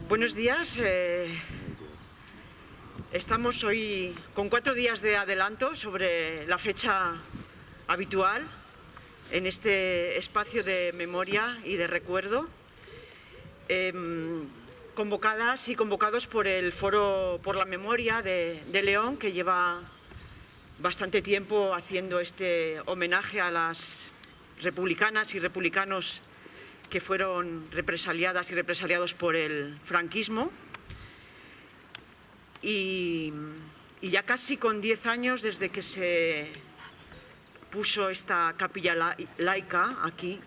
Buenos días. Estamos hoy con 4 días de adelanto sobre la fecha habitual en este espacio de memoria y de recuerdo, convocadas y convocados por el Foro por la Memoria de León, que lleva bastante tiempo haciendo este homenaje a las republicanas y republicanos que fueron represaliadas y represaliados por el franquismo. Y ya casi con 10 años desde que se puso esta capilla laica aquí,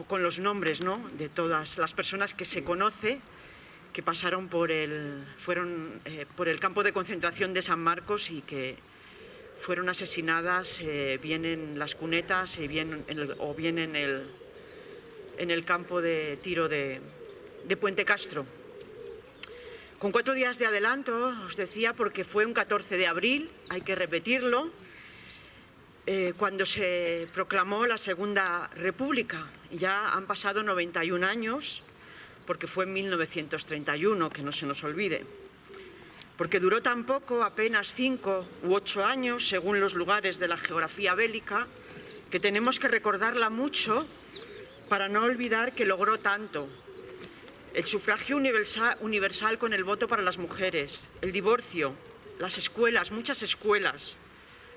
con los nombres, ¿no?, de todas las personas que se conoce que pasaron por el campo de concentración de San Marcos y que fueron asesinadas bien en las cunetas o bien en el campo de tiro de Puente Castro. Con 4 días de adelanto, os decía, porque fue un 14 de abril, hay que repetirlo, cuando se proclamó la Segunda República. Ya han pasado 91 años, porque fue en 1931, que no se nos olvide. Porque duró tan poco, apenas 5 u 8 años, según los lugares de la geografía bélica, que tenemos que recordarla mucho para no olvidar que logró tanto. El sufragio universal con el voto para las mujeres, el divorcio, las escuelas, muchas escuelas,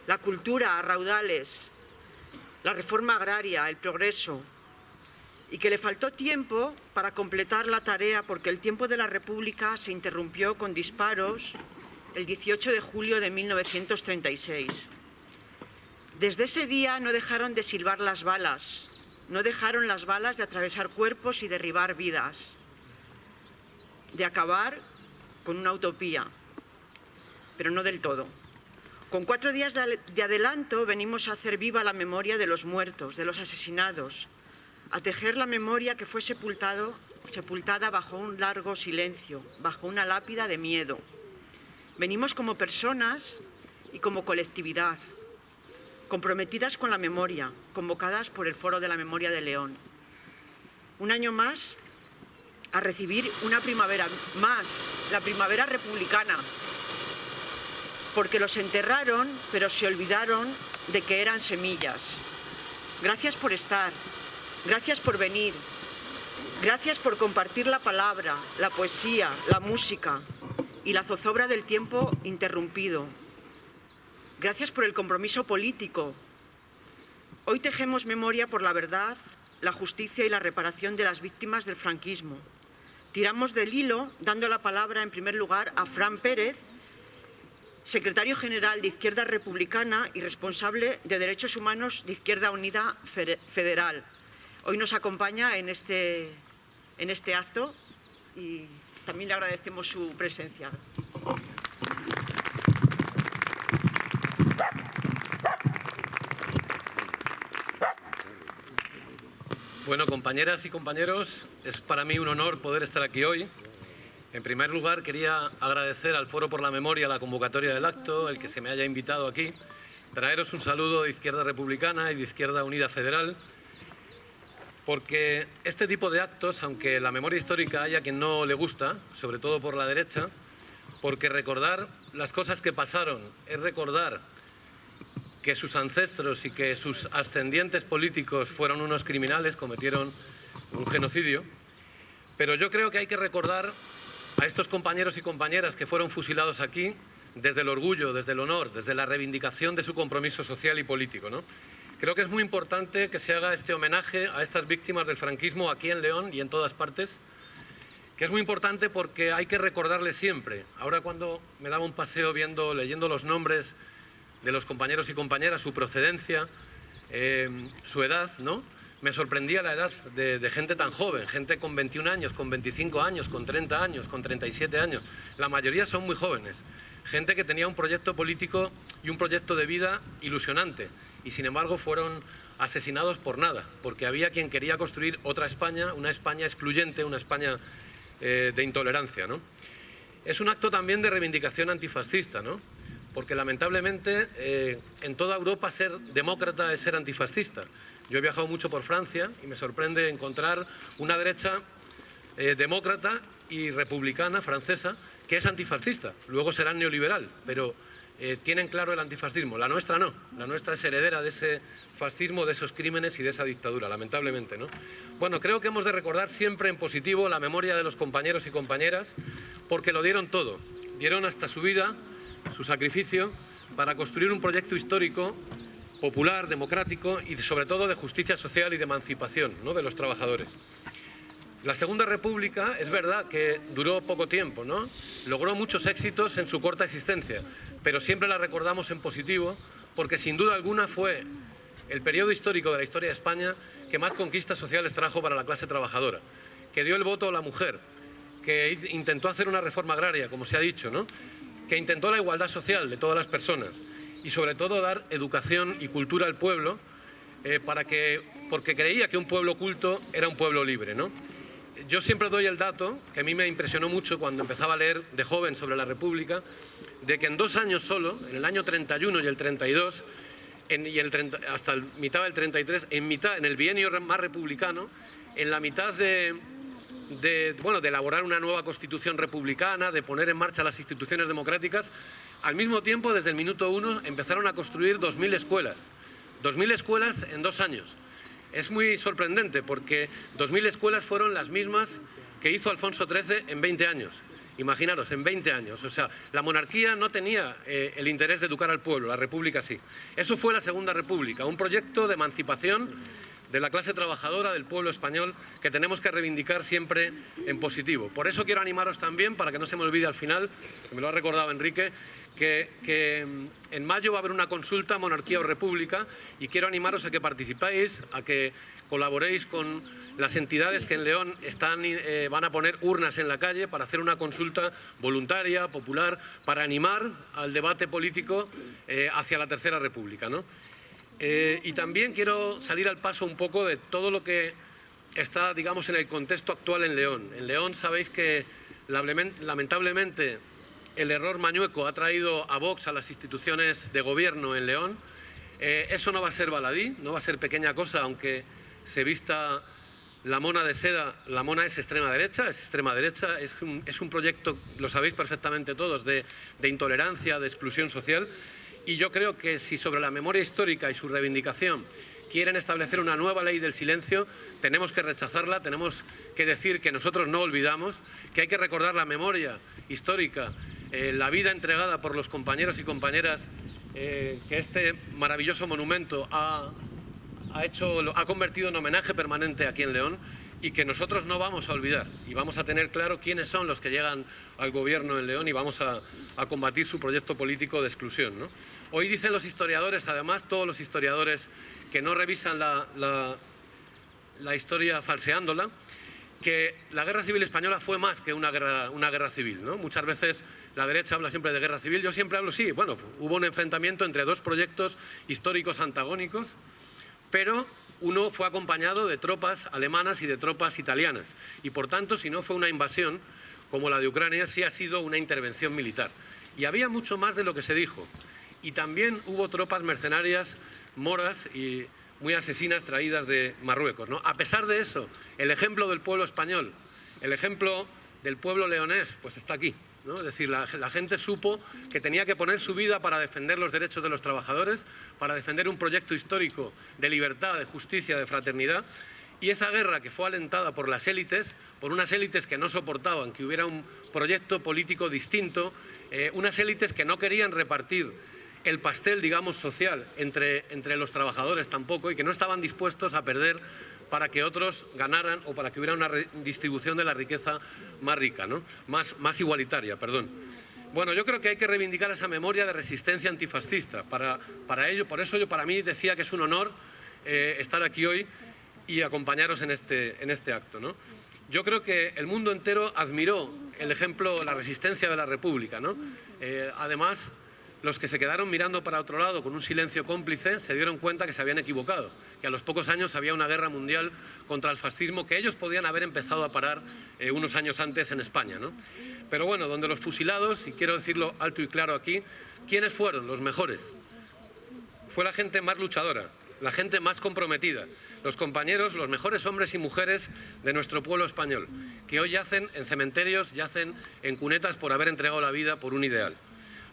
la cultura a raudales, la reforma agraria, el progreso, y que le faltó tiempo para completar la tarea porque el tiempo de la República se interrumpió con disparos el 18 de julio de 1936. Desde ese día no dejaron de silbar las balas, no dejaron las balas de atravesar cuerpos y derribar vidas, de acabar con una utopía, pero no del todo. Con 4 días de adelanto venimos a hacer viva la memoria de los muertos, de los asesinados, a tejer la memoria que fue sepultada bajo un largo silencio, bajo una lápida de miedo. Venimos como personas y como colectividad, comprometidas con la memoria, convocadas por el Foro de la Memoria de León. Un año más a recibir una primavera más, la primavera republicana, porque los enterraron, pero se olvidaron de que eran semillas. Gracias por estar. Gracias por venir, gracias por compartir la palabra, la poesía, la música y la zozobra del tiempo interrumpido. Gracias por el compromiso político. Hoy tejemos memoria por la verdad, la justicia y la reparación de las víctimas del franquismo. Tiramos del hilo dando la palabra en primer lugar a Fran Pérez, secretario general de Izquierda Republicana y responsable de Derechos Humanos de Izquierda Unida Federal. Hoy nos acompaña en este acto y también le agradecemos su presencia. Bueno, compañeras y compañeros, es para mí un honor poder estar aquí hoy. En primer lugar, quería agradecer al Foro por la Memoria la convocatoria del acto, el que se me haya invitado aquí, traeros un saludo de Izquierda Republicana y de Izquierda Unida Federal, porque este tipo de actos, aunque la memoria histórica haya quien no le gusta, sobre todo por la derecha, porque recordar las cosas que pasaron es recordar que sus ancestros y que sus ascendientes políticos fueron unos criminales, cometieron un genocidio, pero yo creo que hay que recordar a estos compañeros y compañeras que fueron fusilados aquí desde el orgullo, desde el honor, desde la reivindicación de su compromiso social y político, ¿no? Creo que es muy importante que se haga este homenaje a estas víctimas del franquismo aquí en León y en todas partes, que es muy importante porque hay que recordarles siempre. Ahora, cuando me daba un paseo leyendo los nombres de los compañeros y compañeras, su procedencia, su edad, ¿no?, me sorprendía la edad de gente tan joven, gente con 21 años, con 25 años, con 30 años, con 37 años. La mayoría son muy jóvenes, gente que tenía un proyecto político y un proyecto de vida ilusionante. Y sin embargo fueron asesinados por nada, porque había quien quería construir otra España, una España excluyente, una España de intolerancia, ¿no? Es un acto también de reivindicación antifascista, ¿no? Porque lamentablemente en toda Europa ser demócrata es ser antifascista. Yo he viajado mucho por Francia y me sorprende encontrar una derecha demócrata y republicana francesa que es antifascista. Luego será neoliberal, pero tienen claro el antifascismo. La nuestra no. La nuestra es heredera de ese fascismo, de esos crímenes y de esa dictadura, lamentablemente, ¿no? Bueno, creo que hemos de recordar siempre en positivo la memoria de los compañeros y compañeras porque lo dieron todo. Dieron hasta su vida, su sacrificio, para construir un proyecto histórico popular, democrático y sobre todo de justicia social y de emancipación, ¿no?, de los trabajadores. La Segunda República es verdad que duró poco tiempo, ¿no? Logró muchos éxitos en su corta existencia, pero siempre la recordamos en positivo porque sin duda alguna fue el periodo histórico de la historia de España que más conquistas sociales trajo para la clase trabajadora, que dio el voto a la mujer, que intentó hacer una reforma agraria, como se ha dicho, ¿no?, que intentó la igualdad social de todas las personas y sobre todo dar educación y cultura al pueblo porque creía que un pueblo culto era un pueblo libre, ¿no? Yo siempre doy el dato, que a mí me impresionó mucho cuando empezaba a leer de joven sobre la República, de que en 2 años solo, en el año 31 y el 32, hasta el mitad del 33, en el bienio más republicano, en la mitad de elaborar una nueva constitución republicana, de poner en marcha las instituciones democráticas, al mismo tiempo, desde el minuto 1, empezaron a construir 2.000 escuelas. 2.000 escuelas en 2 años. Es muy sorprendente porque 2.000 escuelas fueron las mismas que hizo Alfonso XIII en 20 años. Imaginaros, en 20 años. O sea, la monarquía no tenía el interés de educar al pueblo, la República sí. Eso fue la Segunda República, un proyecto de emancipación de la clase trabajadora, del pueblo español, que tenemos que reivindicar siempre en positivo. Por eso quiero animaros también, para que no se me olvide al final, que me lo ha recordado Enrique, que en mayo va a haber una consulta monarquía o república y quiero animaros a que participéis, a que colaboréis con las entidades que en León van a poner urnas en la calle para hacer una consulta voluntaria, popular, para animar al debate político hacia la Tercera República, ¿no? Y también quiero salir al paso un poco de todo lo que está, digamos, en el contexto actual en León. En León sabéis que lamentablemente el error Mañueco ha traído a Vox a las instituciones de gobierno en León. Eso no va a ser baladí, no va a ser pequeña cosa, aunque se vista la mona de seda. La mona es extrema derecha, es un proyecto, lo sabéis perfectamente todos, de intolerancia, de exclusión social. Y yo creo que si sobre la memoria histórica y su reivindicación quieren establecer una nueva ley del silencio, tenemos que rechazarla, tenemos que decir que nosotros no olvidamos, que hay que recordar la memoria histórica, la vida entregada por los compañeros y compañeras que este maravilloso monumento ha convertido en homenaje permanente aquí en León y que nosotros no vamos a olvidar y vamos a tener claro quiénes son los que llegan al gobierno en León y vamos a combatir su proyecto político de exclusión, ¿no? Hoy dicen los historiadores, además todos los historiadores que no revisan la historia falseándola, que la Guerra Civil Española fue más que una guerra civil, ¿no? Muchas veces la derecha habla siempre de guerra civil, yo siempre hablo, sí, bueno, hubo un enfrentamiento entre 2 proyectos históricos antagónicos, pero uno fue acompañado de tropas alemanas y de tropas italianas. Y por tanto, si no fue una invasión, como la de Ucrania, sí ha sido una intervención militar. Y había mucho más de lo que se dijo. Y también hubo tropas mercenarias moras y muy asesinas traídas de Marruecos, ¿no? A pesar de eso, el ejemplo del pueblo español, el ejemplo del pueblo leonés, pues está aquí, ¿no? Es decir, la gente supo que tenía que poner su vida para defender los derechos de los trabajadores, para defender un proyecto histórico de libertad, de justicia, de fraternidad. Y esa guerra que fue alentada por las élites, por unas élites que no soportaban que hubiera un proyecto político distinto, unas élites que no querían repartir el pastel, digamos, social entre los trabajadores tampoco y que no estaban dispuestos a perder para que otros ganaran o para que hubiera una distribución de la riqueza más rica, ¿no? Más igualitaria, perdón. Bueno, yo creo que hay que reivindicar esa memoria de resistencia antifascista. Para ello, por eso yo para mí decía que es un honor estar aquí hoy y acompañaros en este acto, ¿no? Yo creo que el mundo entero admiró el ejemplo, la resistencia de la República, ¿no? Además, los que se quedaron mirando para otro lado con un silencio cómplice se dieron cuenta que se habían equivocado, que a los pocos años había una guerra mundial contra el fascismo que ellos podían haber empezado a parar unos años antes en España, ¿no? Pero bueno, donde los fusilados, y quiero decirlo alto y claro aquí, ¿quiénes fueron los mejores? Fue la gente más luchadora, la gente más comprometida, los compañeros, los mejores hombres y mujeres de nuestro pueblo español, que hoy yacen en cementerios, yacen en cunetas por haber entregado la vida por un ideal.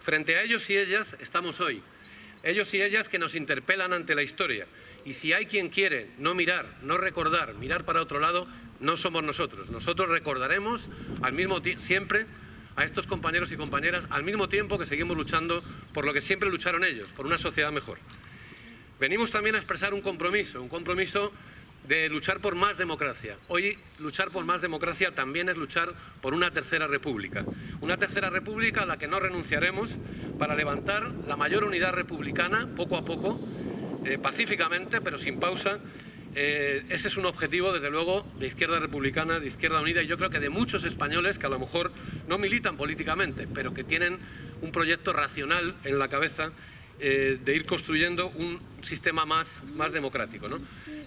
Frente a ellos y ellas estamos hoy, ellos y ellas que nos interpelan ante la historia. Y si hay quien quiere no mirar, no recordar, mirar para otro lado, no somos nosotros. Nosotros recordaremos al mismo siempre a estos compañeros y compañeras al mismo tiempo que seguimos luchando por lo que siempre lucharon ellos, por una sociedad mejor. Venimos también a expresar un compromiso de luchar por más democracia. Hoy luchar por más democracia también es luchar por una tercera república. Una tercera república a la que no renunciaremos para levantar la mayor unidad republicana, poco a poco, pacíficamente, pero sin pausa. Ese es un objetivo, desde luego, de Izquierda Republicana, de Izquierda Unida, y yo creo que de muchos españoles que a lo mejor no militan políticamente, pero que tienen un proyecto racional en la cabeza de ir construyendo un sistema más democrático, ¿no?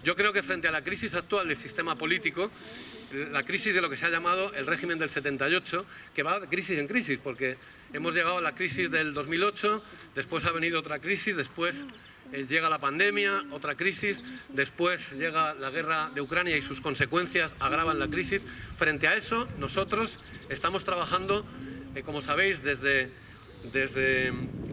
Yo creo que frente a la crisis actual del sistema político, la crisis de lo que se ha llamado el régimen del 78, que va de crisis en crisis, porque hemos llegado a la crisis del 2008, después ha venido otra crisis, después llega la pandemia, otra crisis, después llega la guerra de Ucrania y sus consecuencias agravan la crisis. Frente a eso, nosotros estamos trabajando, como sabéis, desde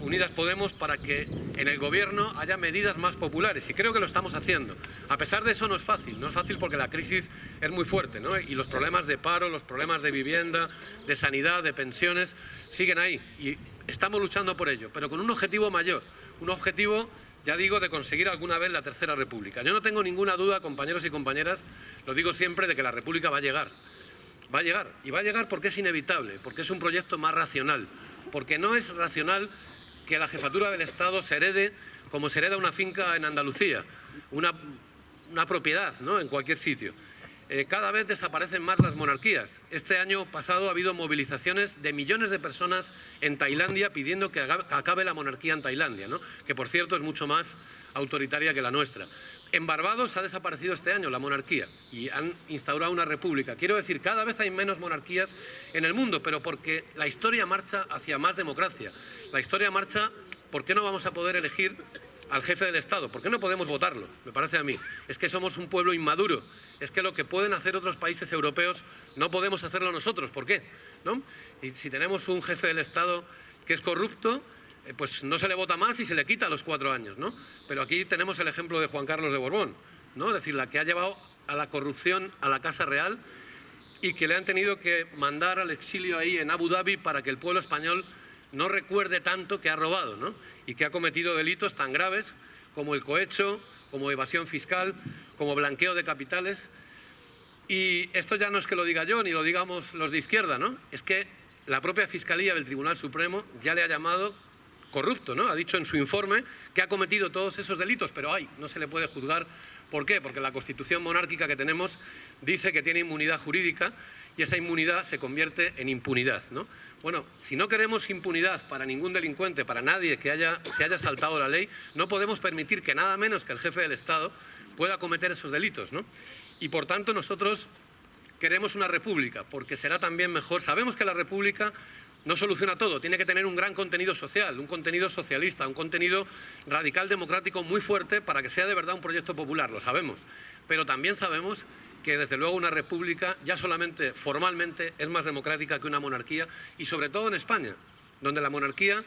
Unidas Podemos para que en el Gobierno haya medidas más populares, y creo que lo estamos haciendo. A pesar de eso no es fácil porque la crisis es muy fuerte, ¿no? Y los problemas de paro, los problemas de vivienda, de sanidad, de pensiones, siguen ahí y estamos luchando por ello, pero con un objetivo mayor, un objetivo, ya digo, de conseguir alguna vez la tercera república. Yo no tengo ninguna duda, compañeros y compañeras, lo digo siempre, de que la república va a llegar. Va a llegar, y va a llegar porque es inevitable, porque es un proyecto más racional, porque no es racional que la jefatura del Estado se herede como se hereda una finca en Andalucía, una propiedad, ¿no?, en cualquier sitio. Cada vez desaparecen más las monarquías. Este año pasado ha habido movilizaciones de millones de personas en Tailandia pidiendo que acabe la monarquía en Tailandia, ¿no?, que por cierto es mucho más autoritaria que la nuestra. En Barbados ha desaparecido este año la monarquía y han instaurado una república. Quiero decir, cada vez hay menos monarquías en el mundo, pero porque la historia marcha hacia más democracia. La historia marcha, ¿por qué no vamos a poder elegir al jefe del Estado? ¿Por qué no podemos votarlo? Me parece a mí. Es que somos un pueblo inmaduro. Es que lo que pueden hacer otros países europeos no podemos hacerlo nosotros. ¿Por qué? ¿No? Y si tenemos un jefe del Estado que es corrupto, pues no se le vota más y se le quita a los 4 años, ¿no? Pero aquí tenemos el ejemplo de Juan Carlos de Borbón, ¿no? Es decir, la que ha llevado a la corrupción a la Casa Real y que le han tenido que mandar al exilio ahí en Abu Dhabi para que el pueblo español no recuerde tanto que ha robado, ¿no?, y que ha cometido delitos tan graves como el cohecho, como evasión fiscal, como blanqueo de capitales. Y esto ya no es que lo diga yo ni lo digamos los de izquierda, ¿no? Es que la propia Fiscalía del Tribunal Supremo ya le ha llamado corrupto, ¿no? Ha dicho en su informe que ha cometido todos esos delitos, pero no se le puede juzgar. ¿Por qué? Porque la Constitución monárquica que tenemos dice que tiene inmunidad jurídica y esa inmunidad se convierte en impunidad, ¿no? Bueno, si no queremos impunidad para ningún delincuente, para nadie que haya saltado la ley, no podemos permitir que nada menos que el jefe del Estado pueda cometer esos delitos, ¿no? Y por tanto nosotros queremos una república, porque será también mejor. Sabemos que la república no soluciona todo, tiene que tener un gran contenido social, un contenido socialista, un contenido radical democrático muy fuerte para que sea de verdad un proyecto popular, lo sabemos. Pero también sabemos que desde luego una república ya solamente formalmente es más democrática que una monarquía, y sobre todo en España, donde la monarquía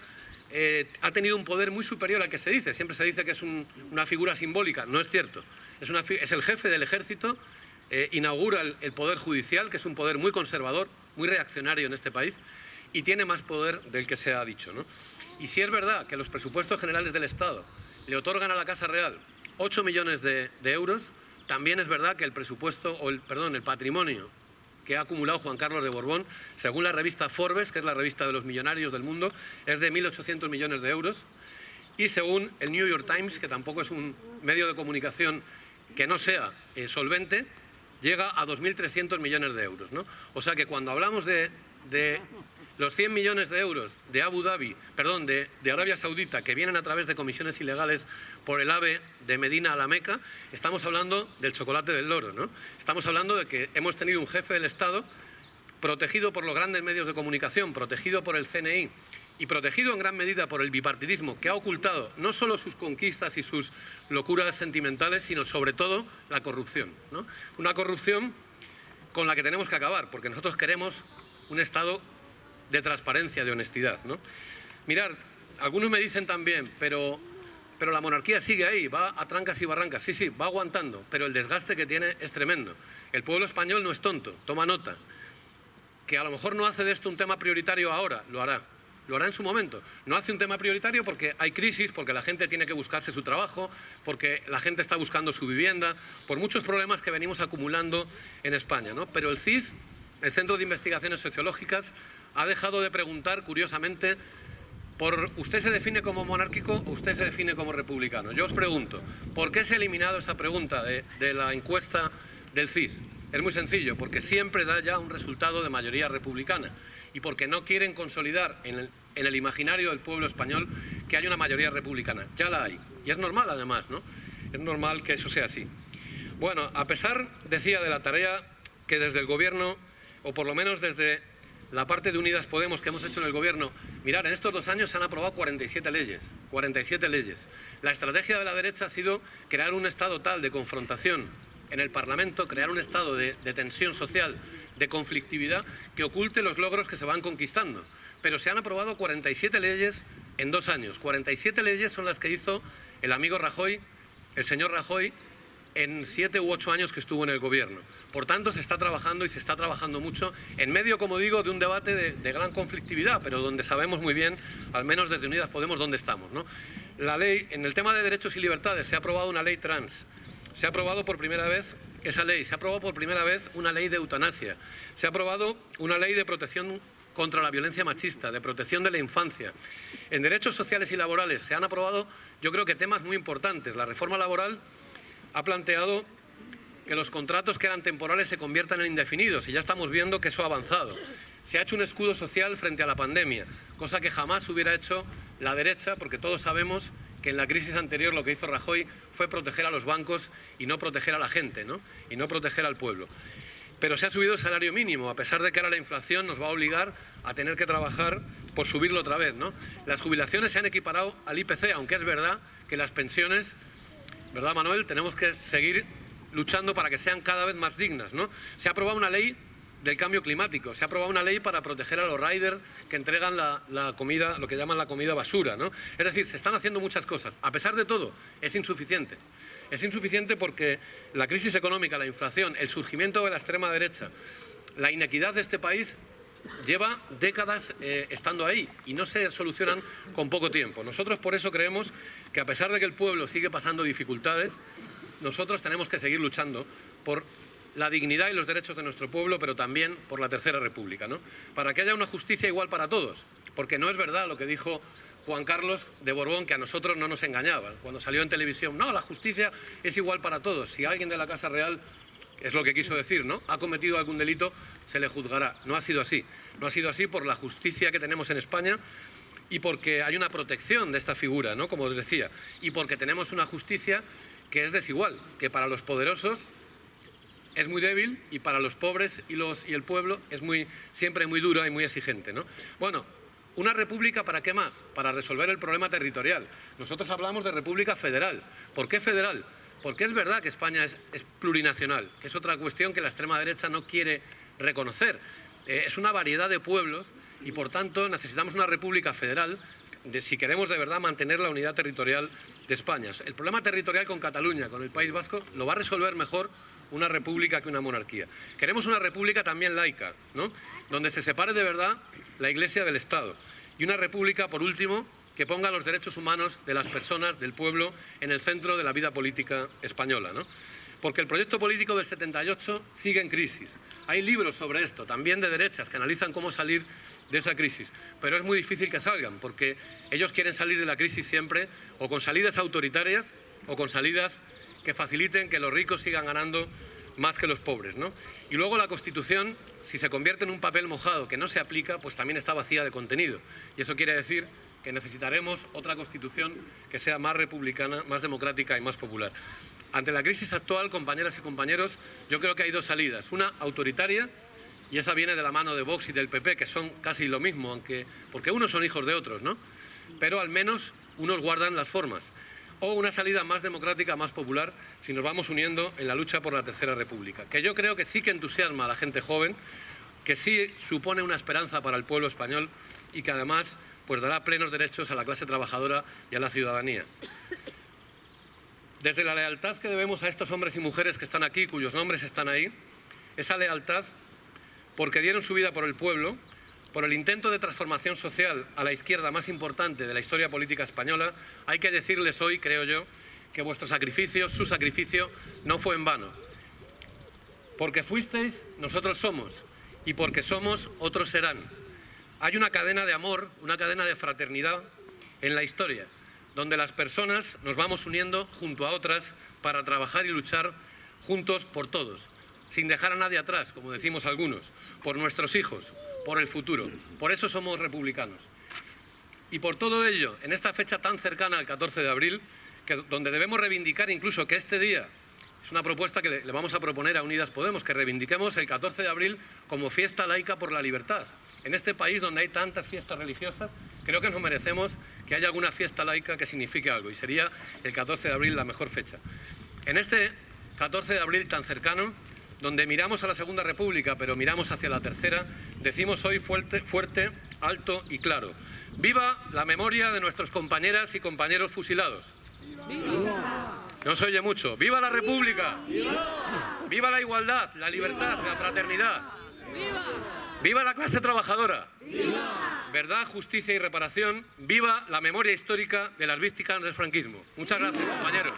ha tenido un poder muy superior al que se dice. Siempre se dice que es una figura simbólica, no es cierto. Es el jefe del ejército, inaugura el poder judicial, que es un poder muy conservador, muy reaccionario en este país, y tiene más poder del que se ha dicho, ¿no? Y si es verdad que los presupuestos generales del Estado le otorgan a la Casa Real 8 millones de euros, también es verdad que el patrimonio que ha acumulado Juan Carlos de Borbón, según la revista Forbes, que es la revista de los millonarios del mundo, es de 1.800 millones de euros. Y según el New York Times, que tampoco es un medio de comunicación que no sea solvente, llega a 2.300 millones de euros, ¿no? O sea que cuando hablamos de los 100 millones de euros de de Arabia Saudita, que vienen a través de comisiones ilegales por el AVE de Medina a la Meca, estamos hablando del chocolate del loro, ¿no? Estamos hablando de que hemos tenido un jefe del Estado protegido por los grandes medios de comunicación, protegido por el CNI y protegido en gran medida por el bipartidismo, que ha ocultado no solo sus conquistas y sus locuras sentimentales, sino sobre todo la corrupción, ¿no? Una corrupción con la que tenemos que acabar, porque nosotros queremos un Estado de transparencia, de honestidad, ¿no? Mirad, algunos me dicen también, pero la monarquía sigue ahí, va a trancas y barrancas. Sí, sí, va aguantando, pero el desgaste que tiene es tremendo. El pueblo español no es tonto, toma nota. Que a lo mejor no hace de esto un tema prioritario ahora, lo hará en su momento. No hace un tema prioritario porque hay crisis, porque la gente tiene que buscarse su trabajo, porque la gente está buscando su vivienda, por muchos problemas que venimos acumulando en España, ¿no? Pero el CIS, el Centro de Investigaciones Sociológicas, ha dejado de preguntar, curiosamente, por ¿usted se define como monárquico o usted se define como republicano? Yo os pregunto, ¿por qué se ha eliminado esa pregunta de la encuesta del CIS? Es muy sencillo, porque siempre da ya un resultado de mayoría republicana y porque no quieren consolidar en el imaginario del pueblo español que haya una mayoría republicana. Ya la hay. Y es normal, además, ¿no? Es normal que eso sea así. Bueno, a pesar, decía, de la tarea que desde el Gobierno, o por lo menos desde la parte de Unidas Podemos que hemos hecho en el Gobierno, mirad, en estos 2 años se han aprobado 47 leyes. 47 leyes. La estrategia de la derecha ha sido crear un estado tal de confrontación en el Parlamento, crear un estado de tensión social, de conflictividad, que oculte los logros que se van conquistando. Pero se han aprobado 47 leyes en 2 años. 47 leyes son las que hizo el amigo Rajoy, el señor Rajoy, en 7 u 8 años que estuvo en el Gobierno. Por tanto, se está trabajando y se está trabajando mucho en medio, como digo, de un debate de gran conflictividad, pero donde sabemos muy bien, al menos desde Unidas Podemos, dónde estamos, ¿no? La ley, en el tema de derechos y libertades, se ha aprobado una ley trans. Se ha aprobado por primera vez esa ley. Se ha aprobado por primera vez una ley de eutanasia. Se ha aprobado una ley de protección contra la violencia machista, de protección de la infancia. En derechos sociales y laborales se han aprobado, yo creo que temas muy importantes. La reforma laboral ha planteado que los contratos que eran temporales se conviertan en indefinidos y ya estamos viendo que eso ha avanzado. Se ha hecho un escudo social frente a la pandemia, cosa que jamás hubiera hecho la derecha, porque todos sabemos que en la crisis anterior lo que hizo Rajoy fue proteger a los bancos y no proteger a la gente, ¿no? Y no proteger al pueblo. Pero se ha subido el salario mínimo, a pesar de que ahora la inflación nos va a obligar a tener que trabajar por subirlo otra vez, ¿no? Las jubilaciones se han equiparado al IPC, aunque es verdad que las pensiones, ¿verdad, Manuel? Tenemos que seguir luchando para que sean cada vez más dignas, ¿no? Se ha aprobado una ley del cambio climático, se ha aprobado una ley para proteger a los riders que entregan la comida, lo que llaman la comida basura, ¿no? Es decir, se están haciendo muchas cosas. A pesar de todo, es insuficiente. Es insuficiente porque la crisis económica, la inflación, el surgimiento de la extrema derecha, la inequidad de este país lleva décadas estando ahí y no se solucionan con poco tiempo. Nosotros por eso creemos que a pesar de que el pueblo sigue pasando dificultades, nosotros tenemos que seguir luchando por la dignidad y los derechos de nuestro pueblo, pero también por la Tercera República, ¿no? Para que haya una justicia igual para todos, porque no es verdad lo que dijo Juan Carlos de Borbón, que a nosotros no nos engañaba cuando salió en televisión. No, la justicia es igual para todos. Si alguien de la Casa Real, es lo que quiso decir, ¿no?, ha cometido algún delito, se le juzgará. No ha sido así. No ha sido así por la justicia que tenemos en España y porque hay una protección de esta figura, ¿no?, como os decía, y porque tenemos una justicia que es desigual, que para los poderosos es muy débil y para los pobres y el pueblo es siempre muy dura y muy exigente, ¿no? Bueno, ¿una república para qué más? Para resolver el problema territorial. Nosotros hablamos de república federal. ¿Por qué federal? Porque es verdad que España es plurinacional, que es otra cuestión que la extrema derecha no quiere reconocer. Es una variedad de pueblos y, por tanto, necesitamos una república federal si queremos de verdad mantener la unidad territorial de España. El problema territorial con Cataluña, con el País Vasco, lo va a resolver mejor una república que una monarquía. Queremos una república también laica, ¿no?, donde se separe de verdad la Iglesia del Estado. Y una república, por último, que ponga los derechos humanos de las personas, del pueblo, en el centro de la vida política española, ¿no? Porque el proyecto político del 78 sigue en crisis. Hay libros sobre esto, también de derechas, que analizan cómo salir de esa crisis. Pero es muy difícil que salgan, porque ellos quieren salir de la crisis siempre o con salidas autoritarias o con salidas que faciliten que los ricos sigan ganando más que los pobres, ¿no? Y luego la Constitución, si se convierte en un papel mojado que no se aplica, pues también está vacía de contenido. Y eso quiere decir que necesitaremos otra Constitución que sea más republicana, más democrática y más popular. Ante la crisis actual, compañeras y compañeros, yo creo que hay 2 salidas. Una autoritaria y esa viene de la mano de Vox y del PP, que son casi lo mismo, porque unos son hijos de otros, ¿no? Pero al menos unos guardan las formas. O una salida más democrática, más popular, si nos vamos uniendo en la lucha por la Tercera República, que yo creo que sí que entusiasma a la gente joven, que sí supone una esperanza para el pueblo español y que además pues dará plenos derechos a la clase trabajadora y a la ciudadanía. Desde la lealtad que debemos a estos hombres y mujeres que están aquí, cuyos nombres están ahí, esa lealtad porque dieron su vida por el pueblo, por el intento de transformación social a la izquierda más importante de la historia política española, hay que decirles hoy, creo yo, que vuestro sacrificio, su sacrificio, no fue en vano. Porque fuisteis, nosotros somos, y porque somos, otros serán. Hay una cadena de amor, una cadena de fraternidad en la historia, donde las personas nos vamos uniendo junto a otras para trabajar y luchar juntos por todos, sin dejar a nadie atrás, como decimos algunos, por nuestros hijos, por el futuro. Por eso somos republicanos. Y por todo ello, en esta fecha tan cercana al 14 de abril, donde debemos reivindicar incluso que este día, es una propuesta que le vamos a proponer a Unidas Podemos, que reivindiquemos el 14 de abril como fiesta laica por la libertad. En este país donde hay tantas fiestas religiosas, creo que nos merecemos que haya alguna fiesta laica que signifique algo, y sería el 14 de abril la mejor fecha. En este 14 de abril tan cercano, donde miramos a la Segunda República, pero miramos hacia la Tercera, decimos hoy fuerte, alto y claro: ¡viva la memoria de nuestros compañeras y compañeros fusilados! ¡Viva! No se oye mucho. ¡Viva la República! ¡Viva! ¡Viva la igualdad, la libertad, la fraternidad! ¡Viva! ¡Viva la clase trabajadora! ¡Viva! Verdad, justicia y reparación. ¡Viva la memoria histórica de las víctimas del franquismo! Muchas gracias, compañeros.